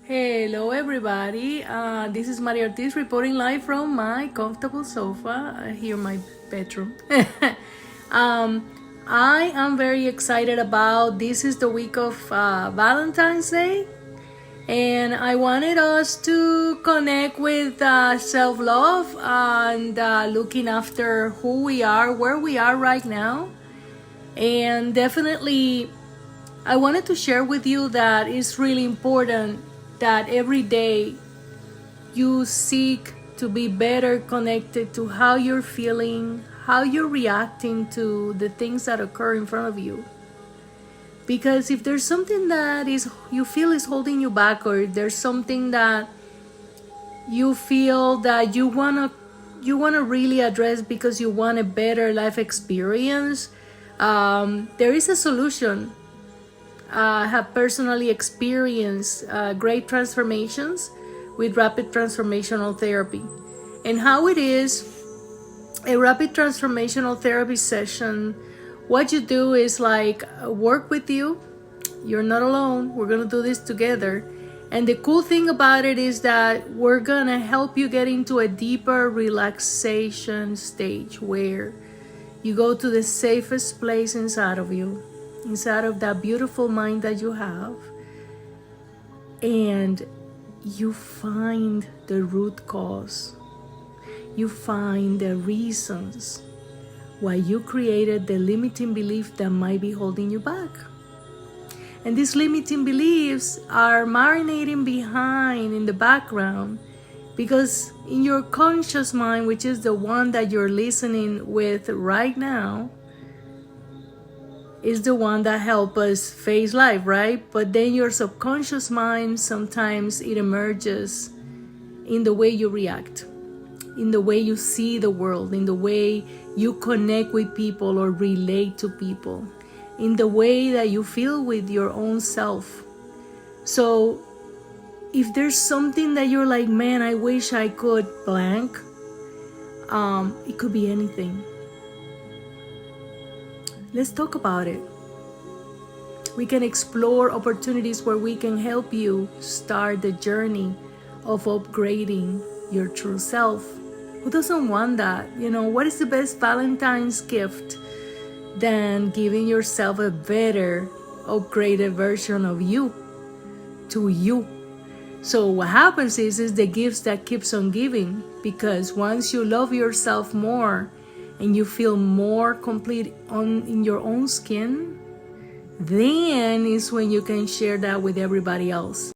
Hello everybody, this is Maria Ortiz reporting live from my comfortable sofa here in my bedroom. um, I am very excited about this is the week of Valentine's Day, and I wanted us to connect with self-love and looking after who we are, where we are right now. And definitely I wanted to share with you that it's really important that every day you seek to be better connected to how you're feeling, how you're reacting to the things that occur in front of you. Because if there's something that is you feel is holding you back, or if there's something that you feel that you wanna really address because you want a better life experience, there is a solution. I have personally experienced great transformations with rapid transformational therapy. And how it is, a rapid transformational therapy session, what you do is like work with you. You're not alone. We're going to do this together. And the cool thing about it is that we're going to help you get into a deeper relaxation stage where you go to the safest place inside of you, inside of that beautiful mind that you have, and you find the root cause. You find the reasons why you created the limiting belief that might be holding you back. And these limiting beliefs are marinating behind in the background, because in your conscious mind, which is the one that you're listening with right now, is the one that helps us face life, right? But then your subconscious mind, sometimes it emerges in the way you react, in the way you see the world, in the way you connect with people or relate to people, in the way that you feel with your own self. So if there's something that you're like, man, I wish I could blank, it could be anything. Let's talk about it. We can explore opportunities where we can help you start the journey of upgrading your true self. Who doesn't want that? You know, what is the best Valentine's gift than giving yourself a better, upgraded version of you to you? So what happens is the gifts that keeps on giving, because once you love yourself more, and you feel more complete in your own skin, then is when you can share that with everybody else.